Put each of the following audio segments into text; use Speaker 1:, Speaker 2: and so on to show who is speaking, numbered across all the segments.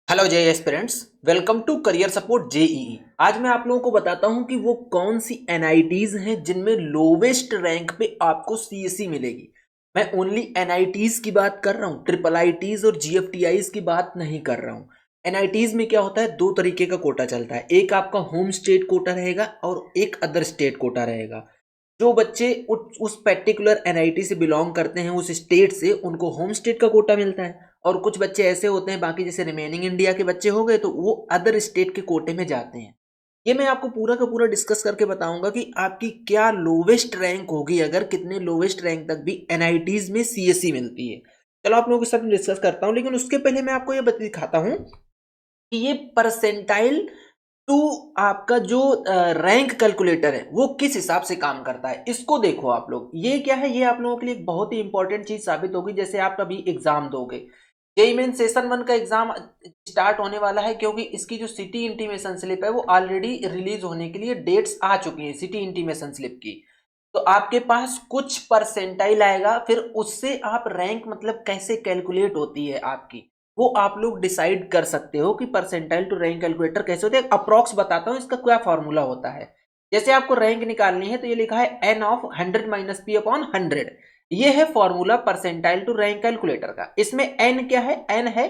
Speaker 1: Hello J aspirants, welcome to career support JEE. आज मैं आप लोगों को बताता हूं कि वो कौन सी एनआईटीज हैं जिनमें लोवेस्ट रैंक पे आपको सीएससी मिलेगी। मैं ओनली एनआईटीज की बात कर रहा हूं, ट्रिपल आईटीज और जीएफटीआईज की बात नहीं कर रहा हूं। एनआईटीज में क्या होता है, दो तरीके का कोटा चलता है। एक आपका होम स्टेट कोटा रहेगा और एक अदर स्टेट कोटा रहेगा। जो बच्चे उस पर्टिकुलर एनआईटी से बिलोंग करते हैं, उस स्टेट से, उनको होम स्टेट का कोटा मिलता है। और कुछ बच्चे ऐसे होते हैं, बाकी जैसे रिमेनिंग इंडिया के बच्चे हो गए, तो वो अदर स्टेट के कोटे में जाते हैं। ये मैं आपको पूरा का पूरा डिस्कस करके बताऊंगा कि आपकी क्या लोवेस्ट रैंक होगी, अगर कितने लोवेस्ट रैंक तक भी एनआईटीज में सीएससी मिलती है। चलो आप लोगों के साथ डिस्कस करता हूं, लेकिन उसके पहले मैं आपको ये दिखाता हूं कि ये परसेंटाइल टू आपका जो रैंक कैलकुलेटर है वो किस हिसाब से काम करता है, इसको देखो आप लोग। ये क्या है, ये आप लोगों के लिए एक बहुत ही इंपॉर्टेंट चीज साबित होगी। जैसे आप कभी एग्जाम दोगे, जेईई मेन सेशन 1 का एग्जाम स्टार्ट होने वाला है, क्योंकि इसकी जो सिटी इंटीमेशन स्लिप है वो ऑलरेडी रिलीज होने के लिए डेट्स आ चुकी है सिटी इंटीमेशन स्लिप की। तो आपके पास कुछ परसेंटाइल आएगा, फिर उससे आप रैंक मतलब कैसे कैलकुलेट होती है आपकी, वो आप लोग डिसाइड कर सकते हो कि परसेंटाइल टू रैंक कैलकुलेटर कैसे होता है। अप्रॉक्स बताता हूं इसका क्या फॉर्मूला होता है। जैसे आपको रैंक निकालनी है तो ये लिखा है n of 100 minus p upon 100। ये है formula percentile to rank calculator का। इसमें एन क्या है, एन है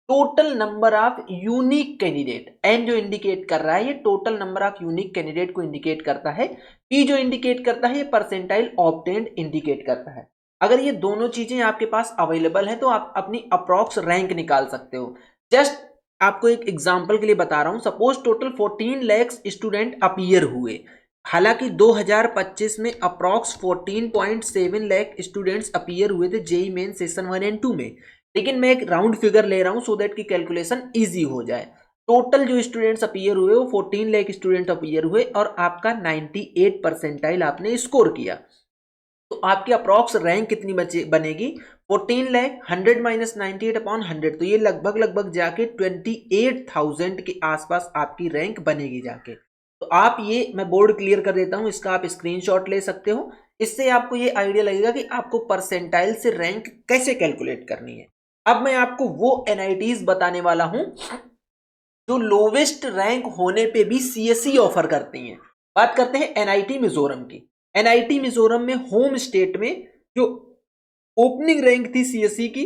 Speaker 1: total number of unique candidate. N जो इंडिकेट कर रहा है ये total number of unique candidate को इंडिकेट करता है। पी जो इंडिकेट करता है ये परसेंटाइल ऑब्टेन्ड इंडिकेट करता है। अगर ये दोनों चीजें आपके पास अवेलेबल है तो आप अपनी अप्रॉक्स रैंक निकाल सकते हो। जस्ट आपको एक एग्जांपल के लिए बता रहा हूं। Suppose total 14 lakh student appear हुए। हालांकि 2025 में अप्रॉक्स 14.7 लाख स्टूडेंट्स अपीयर हुए थे जेई मेन सेशन 1 एंड 2 में। लेकिन मैं एक राउंड फिगर ले रहा हूं सो दैट की कैलकुलेशन इजी हो जाए। टोटल जो स्टूडेंट्स अपीयर हुए वो 14 लाख स्टूडेंट अपीयर हुए और आपका 98 परसेंटाइल आपने स्कोर किया। तो आपकी अप्रॉक्स रैंक कितनी बनेगी, 14 लाख 100 माइनस 98 अपॉन 100, तो ये लगभग लगभग जाके 28,000 के आसपास आपकी रैंक बनेगी जाके। तो आप ये, मैं बोर्ड क्लियर कर देता हूं, इसका आप स्क्रीनशॉट ले सकते हो। इससे आपको ये आइडिया लगेगा कि आपको परसेंटाइल से रैंक कैसे कैलकुलेट करनी है। अब मैं आपको वो एनआईटीज बताने वाला हूं जो लोवेस्ट रैंक होने पे भी सीएससी ऑफर करती हैं। बात करते हैं एनआईटी मिजोरम की। एनआईटी मिजोरम में होम स्टेट में जो ओपनिंग रैंक थी सीएससी की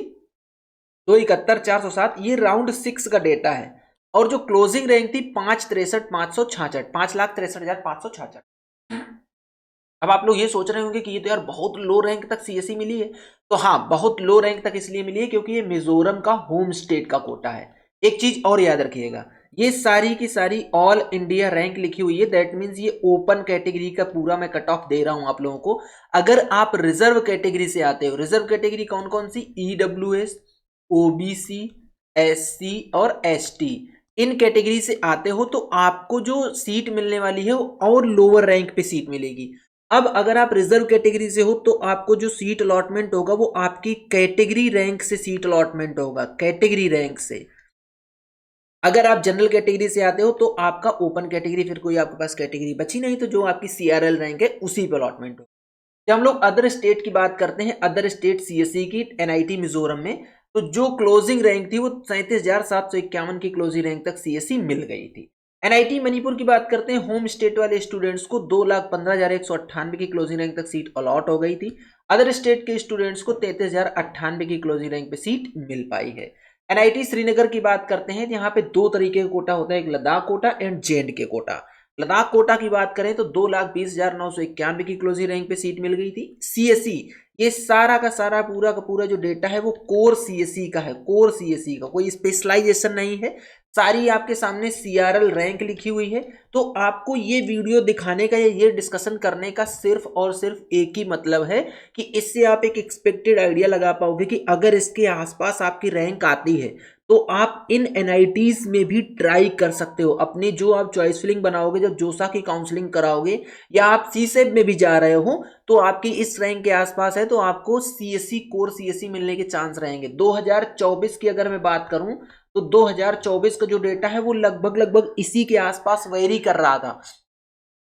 Speaker 1: 271,407, ये राउंड 6 का डेटा है। और जो क्लोजिंग रैंक थी 5,63,566, 5,63,566। अब आप लोग ये सोच रहे होंगे कि ये तो यार बहुत लो रैंक तक सीएससी मिली है। तो हाँ, बहुत लो रैंक तक इसलिए मिली है क्योंकि ये मिजोरम का होम स्टेट का कोटा है। एक चीज और याद रखिएगा, ये सारी की सारी ऑल इंडिया रैंक लिखी हुई है। दैट मीन्स ये ओपन कैटेगरी का पूरा मैं कट ऑफ दे रहा हूं आप लोगों को। अगर आप रिजर्व कैटेगरी से आते हो, रिजर्व कैटेगरी कौन कौन सी, ईडब्ल्यूएस, ओबीसी, एससी और एसटी, इन कैटेगरी से आते हो तो आपको जो सीट मिलने वाली है वो और लोअर रैंक पे सीट मिलेगी। अब अगर आप रिजर्व कैटेगरी से हो तो आपको जो सीट अलॉटमेंट होगा वो आपकी कैटेगरी रैंक से सीट अलॉटमेंट होगा, कैटेगरी रैंक से। अगर आप जनरल कैटेगरी से आते हो तो आपका ओपन कैटेगरी, फिर कोई आपके पास कैटेगरी बची नहीं तो जो आपकी सीआरएल रैंक है उसी पे अलॉटमेंट हो। जब हम लोग अदर स्टेट की बात करते हैं, अदर स्टेट सीएससी की एनआईटी मिजोरम में, तो जो क्लोजिंग रैंक थी वो 37,751 की क्लोजिंग रैंक तक सीएससी मिल गई थी। एनआईटी मणिपुर की बात करते हैं, होम स्टेट वाले स्टूडेंट्स को 2,15,198 की क्लोजिंग रैंक तक सीट अलॉट हो गई थी। अदर स्टेट के स्टूडेंट्स को 33,098 की क्लोजिंग रैंक पे सीट मिल पाई है। एनआईटी श्रीनगर की बात करते हैं, यहाँ पे दो तरीके का कोटा होता है, एक लद्दाख कोटा एंड जेएंड के कोटा। लद्दाख कोटा की बात करें तो 2,20,991 की क्लोजिंग रैंक पे सीट मिल गई थी। सीएससी, ये सारा का सारा पूरा का पूरा जो डेटा है वो कोर सीएससी का है, कोर सीएससी का, कोई स्पेशलाइजेशन नहीं है। सारी आपके सामने सीआरएल रैंक लिखी हुई है। तो आपको ये वीडियो दिखाने का या ये डिस्कशन करने का सिर्फ और सिर्फ एक ही मतलब है कि इससे आप एक एक्सपेक्टेड आइडिया लगा पाओगे कि अगर इसके आसपास आपकी रैंक आती है तो आप इन एनआईटीज में भी ट्राई कर सकते हो। अपनी जो आप चॉइस फिलिंग बनाओगे, जब जोसा की काउंसलिंग कराओगे या आप सीसेब में भी जा रहे हो तो आपकी इस रैंक के आसपास है तो आपको सीएससी, कोर सीएससी मिलने के चांस रहेंगे। 2024 की अगर मैं बात करूं तो 2024 का जो डेटा है वो लगभग लगभग इसी के आसपास वेरी कर रहा था।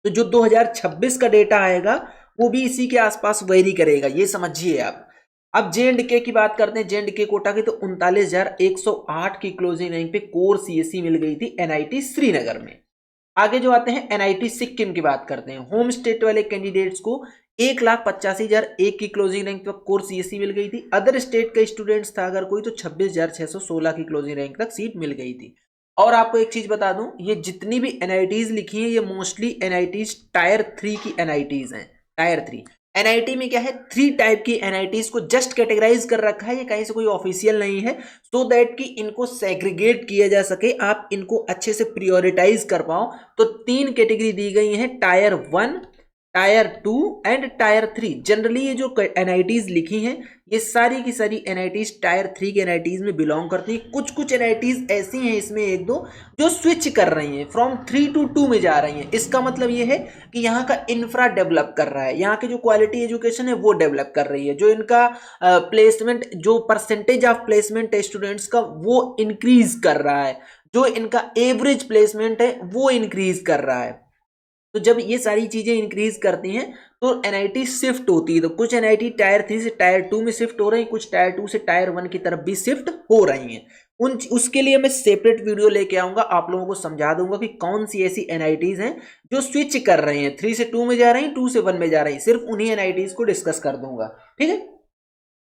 Speaker 1: तो जो 2026 का डेटा आएगा वो भी इसी के आसपास वेरी करेगा, ये समझिए आप। अब J&K की बात करते हैं, J&K कोटा की, तो 39,108 की क्लोजिंग रैंक पे कोर सीएससी मिल गई थी NIT श्रीनगर में। आगे जो आते हैं NIT सिक्किम की बात करते हैं। होम स्टेट वाले कैंडिडेट्स को 1,85,001 की क्लोजिंग रैंक पर कोर सीएससी मिल गई थी। अदर स्टेट का स्टूडेंट्स था अगर कोई, तो 26,616 की क्लोजिंग रैंक तक सीट मिल गई थी। और आपको एक चीज बता दूं, ये जितनी भी NITs लिखी हैं ये मोस्टली NITs टायर 3 की NITs हैं। टायर 3 NIT में क्या है, 3 टाइप की NITs को जस्ट कैटेगराइज कर रखा है, ये कहीं से कोई ऑफिशियल नहीं है, सो दैट कि इनको सेग्रीगेट किया जा सके, आप इनको अच्छे से प्रियोरिटाइज कर पाओ। तो 3 कैटेगरी दी गई हैं, tyre 1, tyre 2 and tyre 3। Generally ये जो NITs लिखी हैं ये सारी की सारी NITs टायर 3 के NITs में बिलोंग करती हैं। कुछ कुछ NITs ऐसी हैं इसमें एक दो जो स्विच कर रही हैं, फ्रॉम 3 to 2 में जा रही हैं। इसका मतलब ये है कि यहाँ का इंफ्रा डेवलप कर रहा है, यहाँ की जो क्वालिटी एजुकेशन है वो डेवलप कर रही है, जो इनका प्लेसमेंट, जो परसेंटेज ऑफ प्लेसमेंट है स्टूडेंट्स का वो इंक्रीज कर रहा है, जो इनका एवरेज प्लेसमेंट है वो इंक्रीज कर रहा है। तो जब ये सारी चीजें इंक्रीज करती हैं तो NIT शिफ्ट होती है। तो कुछ NIT टायर 3 से टायर 2 में शिफ्ट हो रही हैं, कुछ टायर 2 से टायर 1 की तरफ भी शिफ्ट हो रही हैं। उसके लिए मैं सेपरेट वीडियो लेके आऊंगा, आप लोगों को समझा दूंगा कि कौन सी ऐसी NITs हैं जो स्विच कर रही हैं, 3 से 2 में जा रही हैं, 2 से 1 में जा रही हैं। सिर्फ उन्हीं NITs को डिस्कस कर दूंगा, ठीक है।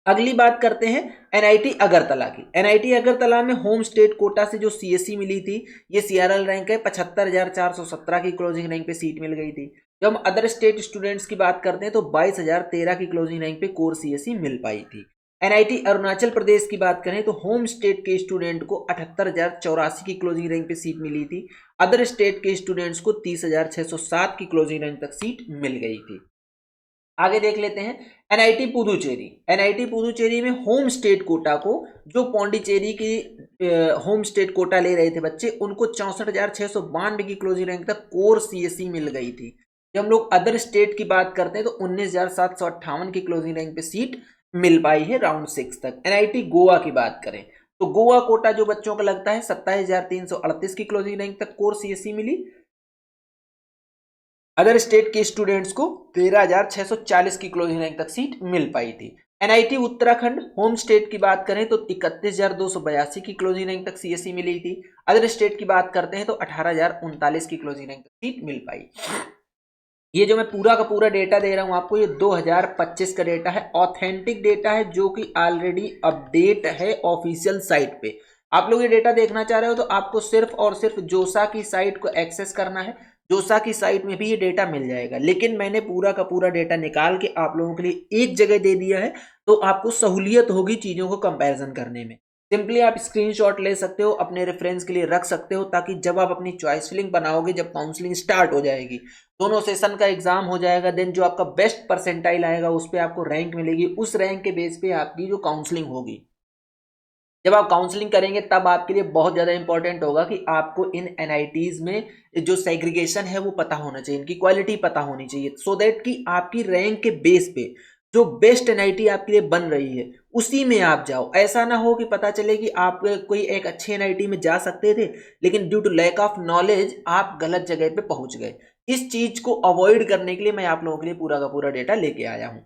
Speaker 1: अगली बात करते हैं NIT अगरतला की। NIT अगरतला में होम स्टेट कोटा से जो CSE मिली थी, ये CRL रैंक है, 75,417 की क्लोजिंग रैंक पे सीट मिल गई थी। जब हम अदर स्टेट स्टूडेंट्स की बात करते हैं तो 22,013 की क्लोजिंग रैंक पे कोर CSE मिल पाई थी। NIT अरुणाचल प्रदेश की बात करें तो होम स्टेट के स्टूडेंट को 78,084 की क्लोजिंग रैंक पे सीट मिली थी। अदर स्टेट के स्टूडेंट्स को 30,607 की क्लोजिंग रैंक तक सीट मिल गई थी। आगे देख लेते हैं NIT पुदुचेरी। NIT पुदुचेरी में होम स्टेट कोटा को, जो पौंडीचेरी की होम स्टेट कोटा ले रहे थे बच्चे, उनको 64,692 की क्लोजिंग रैंक तक कोर CSE मिल गई थी। जब हम लोग अदर स्टेट की बात करते हैं तो 19,758 की क्लोजिंग रैंक पे सीट मिल पाई है राउंड 6 तक। NIT गोवा की बात करें तो गोवा कोटा जो बच्चों का लगता है 27,338 की क्लोजिंग रैंक तक कोर CSE मिली। अदर स्टेट के स्टूडेंट्स को 13,640 की क्लोजिंग रैंक तक सीट मिल पाई थी। NIT उत्तराखंड होम स्टेट की बात करें तो 31,282 की क्लोजिंग रैंक तक CSE मिली थी। अदर स्टेट की बात करते हैं तो 18,039 की क्लोजिंग रैंक तक सीट मिल पाई। ये जो मैं पूरा का पूरा डेटा दे रहा हूं आपको, ये 2025 का डेटा है, ऑथेंटिक डेटा है, जो कि ऑलरेडी अपडेट है ऑफिशियल साइट पे। आप लोग ये डेटा देखना चाह रहे हो तो आपको सिर्फ और सिर्फ जोसा की साइट को एक्सेस करना है। जोसा की साइट में भी ये डेटा मिल जाएगा, लेकिन मैंने पूरा का पूरा डेटा निकाल के आप लोगों के लिए एक जगह दे दिया है, तो आपको सहूलियत होगी चीजों को कंपैरिजन करने में। सिंपली आप स्क्रीनशॉट ले सकते हो, अपने रेफरेंस के लिए रख सकते हो, ताकि जब आप अपनी चॉइस फिलिंग बनाओगे, जब काउंसलिंग स्टार्ट हो जाएगी, दोनों सेशन का एग्जाम हो जाएगा, देन जो आपका बेस्ट परसेंटाइल आएगा उस पर आपको रैंक मिलेगी। उस रैंक के बेस पे आपकी जो काउंसलिंग होगी, जब आप काउंसलिंग करेंगे तब आपके लिए बहुत ज़्यादा इंपॉर्टेंट होगा कि आपको इन NITs में जो सेग्रीगेशन है वो पता होना चाहिए, इनकी क्वालिटी पता होनी चाहिए, सो दैट कि आपकी रैंक के बेस पे जो बेस्ट NIT आपके लिए बन रही है उसी में आप जाओ। ऐसा ना हो कि पता चले कि आप कोई एक अच्छे NIT में जा सकते थे, लेकिन due to lack of knowledge आप गलत जगह पे पहुंच गए। इस चीज को अवॉइड करने के लिए मैं आप लोगों के लिए पूरा का पूरा डेटा लेके आया हूं।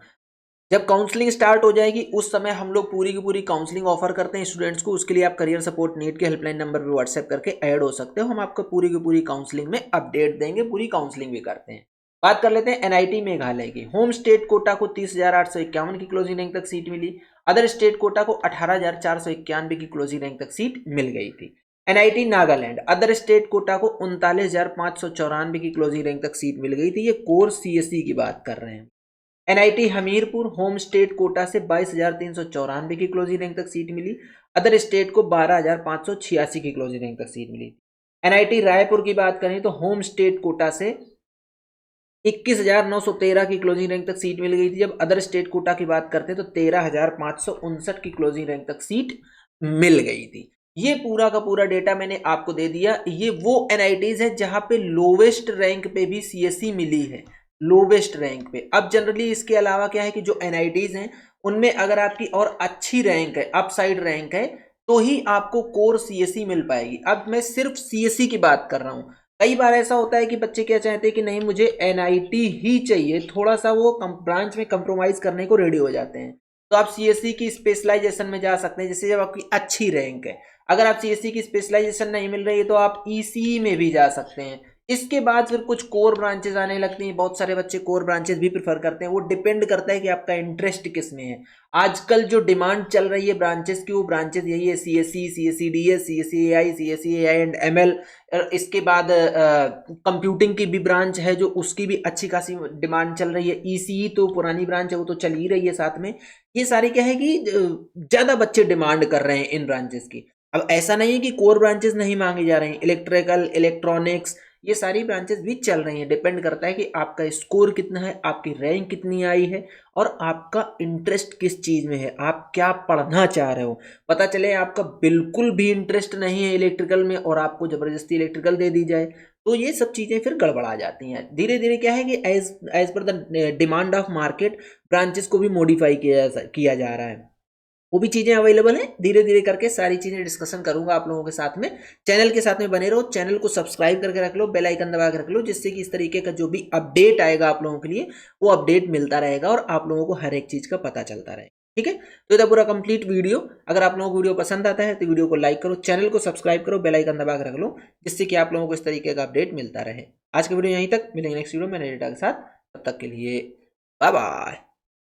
Speaker 1: जब काउंसलिंग स्टार्ट हो जाएगी उस समय हम लोग पूरी की पूरी काउंसलिंग ऑफर करते हैं स्टूडेंट्स को। उसके लिए आप करियर सपोर्ट नीट के हेल्पलाइन नंबर पे व्हाट्सएप करके ऐड हो सकते हो, हम आपको पूरी की पूरी काउंसलिंग में अपडेट देंगे, पूरी काउंसलिंग भी करते हैं। बात कर लेते हैं NIT मेघालय की। होम स्टेट कोटा को 30,851 की क्लोजिंग रैंक तक सीट मिली। अदर स्टेट कोटा को 18,491 की क्लोजिंग रैंक तक सीट मिल गई थी। NIT Nagaland other state quota को 39,594 की क्लोजिंग रैंक तक सीट मिल गई थी। ये कोर CSE की बात कर रहे हैं। NIT Hamirpur home state quota से 22,394 की क्लोजिंग रैंक तक सीट मिली। अदर स्टेट को 12,586 की क्लोजिंग रैंक तक सीट मिली। NIT रायपुर की बात करें तो होम स्टेट कोटा से 21,913 की क्लोजिंग रैंक तक सीट मिल गई थी। जब अदर स्टेट कोटा की बात करते हैं तो 13,559 की क्लोजिंग रैंक तक सीट मिल गई थी। ये पूरा का पूरा डेटा मैंने आपको दे दिया। ये वो NITs है जहां पे लोवेस्ट रैंक पे भी CSE मिली है, लोवेस्ट रैंक पे। अब जनरली इसके अलावा क्या है कि जो NITs हैं उनमें अगर आपकी और अच्छी रैंक है, अपसाइड रैंक है, तो ही आपको कोर CSE मिल पाएगी। अब मैं सिर्फ CSE की बात कर रहा हूं। कई बार ऐसा होता है कि बच्चे क्या चाहते हैं कि नहीं मुझे NIT ही चाहिए, थोड़ा सा वो ब्रांच में कंप्रोमाइज करने को रेडी हो जाते हैं। तो आप सीएससी की स्पेशलाइजेशन में जा सकते हैं, जैसे जब आपकी अच्छी रैंक है। अगर आप सीएससी की स्पेशलाइजेशन नहीं मिल रही है तो आप ईसीई में भी जा सकते हैं। इसके बाद फिर कुछ कोर ब्रांचेस आने लगती हैं, बहुत सारे बच्चे कोर ब्रांचेस भी प्रेफर करते हैं। वो डिपेंड करता है कि आपका इंटरेस्ट किस में है। आजकल जो डिमांड चल रही है ब्रांचेस की, वो ब्रांचेस यही है, CSC, CSC DS, CSC AI, CSC AI and ML. इसके बाद कंप्यूटिंग की भी ब्रांच है जो उसकी भी अच्छी खासी डिमांड चल रही है। ईसीई तो पुरानी ब्रांच है, वो तो चल ही रही है साथ में। ये सारी क्या है कि ज्यादा बच्चे डिमांड कर रहे हैं इन ब्रांचेस की। अब ऐसा नहीं है कि कोर ब्रांचेस नहीं मांगी जा रही हैं, इलेक्ट्रिकल, इलेक्ट्रॉनिक्स, ये सारी ब्रांचेस भी चल रही हैं। डिपेंड करता है कि आपका स्कोर कितना है, आपकी रैंक कितनी आई है, और आपका इंटरेस्ट किस चीज में है, आप क्या पढ़ना चाह रहे हो। पता चले आपका बिल्कुल भी इंटरेस्ट नहीं है इलेक्ट्रिकल में और आपको जबरदस्ती इलेक्ट्रिकल दे दी जाए, तो ये सब चीजें फिर गड़बड़ा जाती हैं। धीरे धीरे क्या है कि as as per the demand of market branches को भी मॉडिफाई किया जा रहा है। वो भी चीजें अवेलेबल हैं, धीरे धीरे करके सारी चीजें डिस्कशन करूंगा आप लोगों के साथ में। चैनल के साथ में बने रहो, चैनल को सब्सक्राइब करके रख लो, बेल आइकन दबा के रख लो, जिससे कि इस तरीके का जो भी अपडेट आएगा आप लोगों के लिए, वो अपडेट मिलता रहेगा और आप लोगों को हर एक चीज का पता चलता रहेगा। ठीक है, तो ये था पूरा कंप्लीट वीडियो। अगर आप लोगों को वीडियो पसंद आता है तो वीडियो को लाइक करो, चैनल को सब्सक्राइब करो, बेल आइकन दबा के रख लो, जिससे कि आप लोगों को इस तरीके का अपडेट मिलता रहे। आज की वीडियो यहीं तक, मिलेंगे नेक्स्ट वीडियो में नए डेटा के साथ। तब तक के लिए बाय बाय।